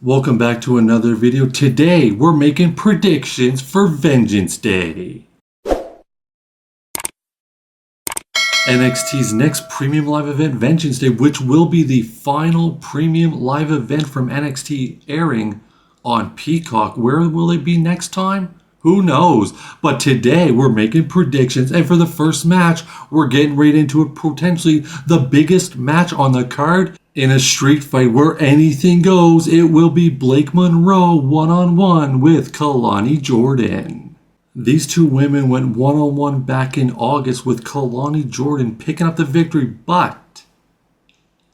Welcome back to another video. Today we're making predictions for Vengeance Day. NXT's next premium live event, Vengeance Day, which will be the final premium live event from NXT airing on Peacock. Where will it be next time? Who knows? But today we're making predictions, and for the first match, we're getting right into it. Potentially the biggest match on the card in a street fight where anything goes. It will be Blake Monroe one-on-one with Kalani Jordan. These two women went one-on-one back in August with Kalani Jordan picking up the victory, but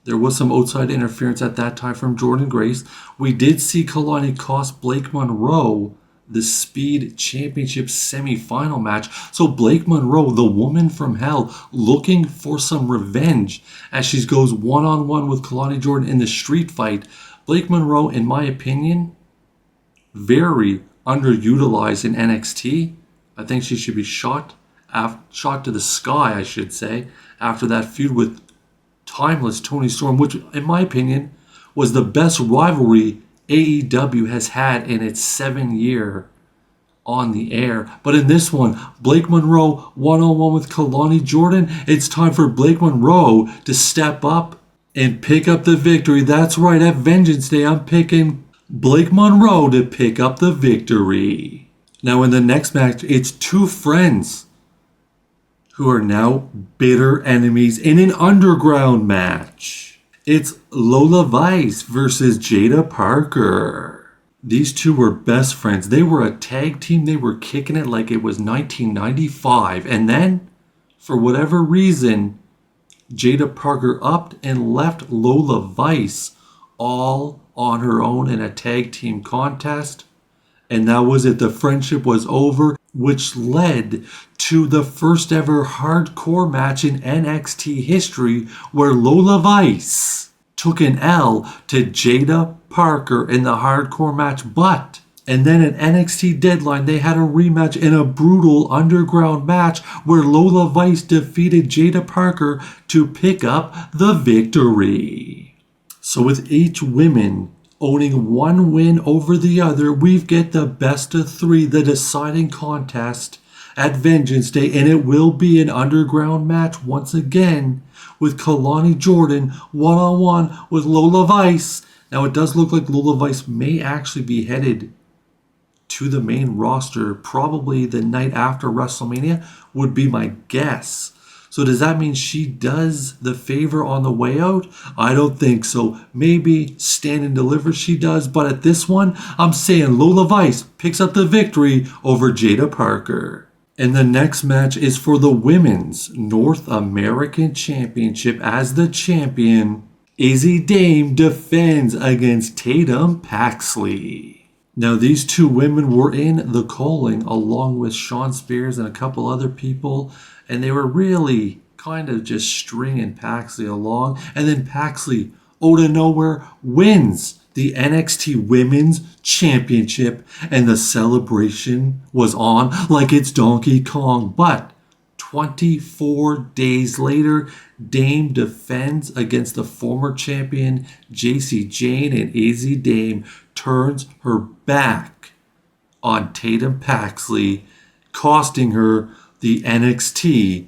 there was some outside interference at that time from Jordan Grace. We did see Kalani cost Blake Monroe the Speed Championship semi-final match. So Blake Monroe, the woman from hell, looking for some revenge as she goes one-on-one with Kalani Jordan in the street fight. Blake Monroe, in my opinion, very underutilized in NXT. I think she should be shot to the sky, I should say, after that feud with Timeless Toni Storm, which, in my opinion, was the best rivalry AEW has had in its 7-year on the air. But in this one, Blake Monroe one-on-one with Kalani Jordan. It's time for Blake Monroe to step up and pick up the victory. That's right, at Vengeance Day, I'm picking Blake Monroe to pick up the victory. Now in the next match, it's two friends who are now bitter enemies in an underground match. It's Lola Vice versus Jada Parker. These two were best friends. They were a tag team. They were kicking it like it was 1995. And then, for whatever reason, Jada Parker upped and left Lola Vice all on her own in a tag team contest. And that was it. The friendship was over, which led to the first ever hardcore match in NXT history where Lola Vice took an L to Jada Parker in the hardcore match. And then at NXT Deadline, they had a rematch in a brutal underground match where Lola Vice defeated Jada Parker to pick up the victory. So with each woman owning one win over the other, we get the best of three, the deciding contest at Vengeance Day, and it will be an underground match once again with Kalani Jordan one-on-one with Lola Vice. Now it does look like Lola Vice may actually be headed to the main roster probably the night after WrestleMania, would be my guess. So does that mean she does the favor on the way out? I don't think so. Maybe Stand and Deliver she does, but at this one, I'm saying Lola Vice picks up the victory over Jada Parker. And the next match is for the Women's North American Championship. As the champion, Izzy Dame defends against Tatum Paxley. Now, these two women were in the calling along with Shawn Spears and a couple other people, and they were really kind of just stringing Paxley along. And then Paxley, out of nowhere, wins the NXT Women's Championship, and the celebration was on like it's Donkey Kong. But 24 days later, Dame defends against the former champion JC Jane, and Izzy Dame turns her back on Tatum Paxley, costing her the NXT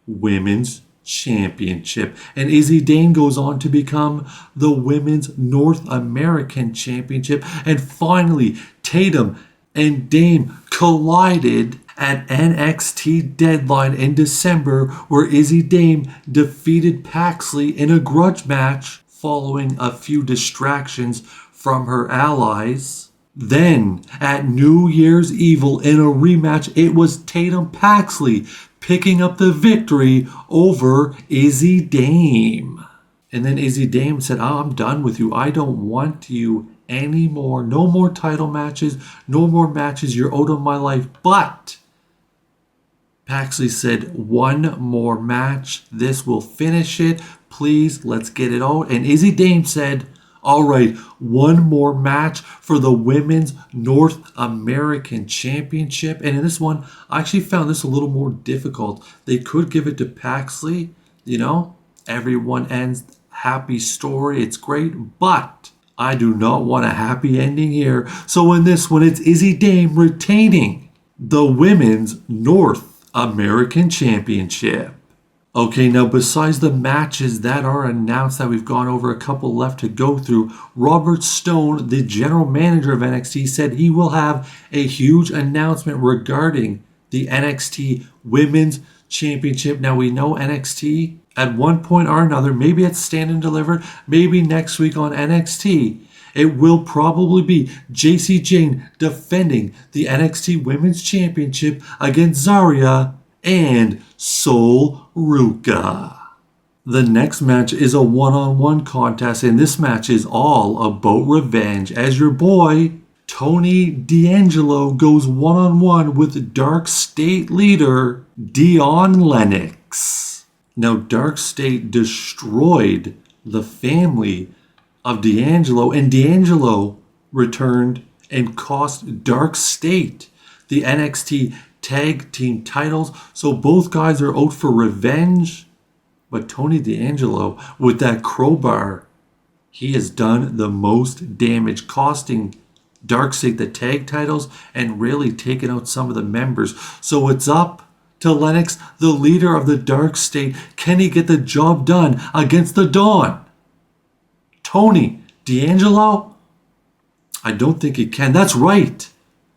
Women's Championship. And Izzy Dame goes on to become the Women's North American Championship. And finally, Tatum and Dame collided at NXT Deadline in December, where Izzy Dame defeated Paxley in a grudge match following a few distractions from her allies. Then, at New Year's Evil in a rematch, it was Tatum Paxley picking up the victory over Izzy Dame. And then Izzy Dame said, I'm done with you. I don't want you anymore. No more title matches. No more matches. You're out of my life. But Paxley said, one more match. This will finish it. Please, let's get it out. And Izzy Dame said, all right, one more match for the Women's North American Championship. And in this one, I actually found this a little more difficult. They could give it to Paxley. Everyone ends happy story. It's great. But I do not want a happy ending here. So in this one, it's Izzy Dame retaining the Women's North American Championship. Okay, now besides the matches that are announced that we've gone over a couple left to go through, Robert Stone, the general manager of NXT, said he will have a huge announcement regarding the NXT Women's Championship. Now we know NXT at one point or another, maybe it's Stand and Deliver, maybe next week on NXT, it will probably be JC Jane defending the NXT Women's Championship against Zarya and Sol Ruka. The next match is a one-on-one contest, and this match is all about revenge as your boy Tony D'Angelo goes one-on-one with Dark State leader Dion Lennox. Now, Dark State destroyed the family of D'Angelo, and D'Angelo returned and cost Dark State the NXT Tag Team titles. So both guys are out for revenge. But Tony D'Angelo, with that crowbar, he has done the most damage, costing Dark State the tag titles and really taking out some of the members. So it's up to Lennox, the leader of the Dark State. Can he get the job done against the Dawn? Tony D'Angelo? I don't think he can. That's right.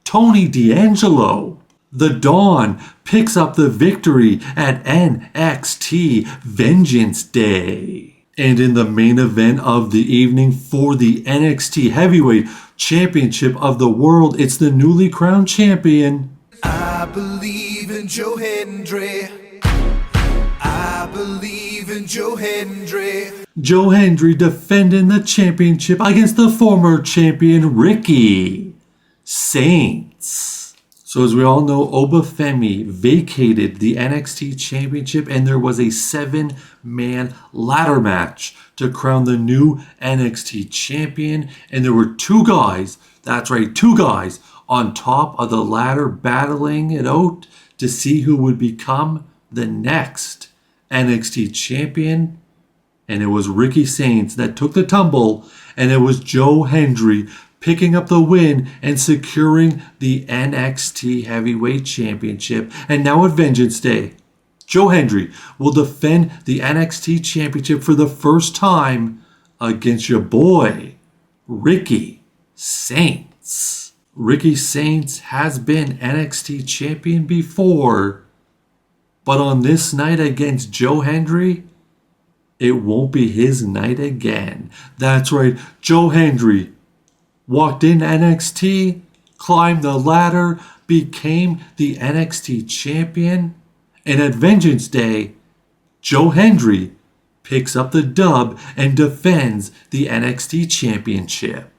Tony D'Angelo. The Dawn picks up the victory at NXT Vengeance Day. And in the main event of the evening for the NXT Heavyweight Championship of the World, it's the newly crowned champion. I believe in Joe Hendry. I believe in Joe Hendry. Joe Hendry defending the championship against the former champion Ricky Saints. So as we all know, Obafemi vacated the NXT Championship, and there was a 7-man ladder match to crown the new NXT Champion. And there were two guys, that's right, two guys on top of the ladder battling it out to see who would become the next NXT Champion. And it was Ricky Saints that took the tumble, and it was Joe Hendry picking up the win and securing the NXT Heavyweight Championship. And now at Vengeance Day, Joe Hendry will defend the NXT Championship for the first time against your boy, Ricky Saints. Ricky Saints has been NXT Champion before, but on this night against Joe Hendry, it won't be his night again. That's right, Joe Hendry walked in NXT, climbed the ladder, became the NXT champion, and at Vengeance Day, Joe Hendry picks up the dub and defends the NXT championship.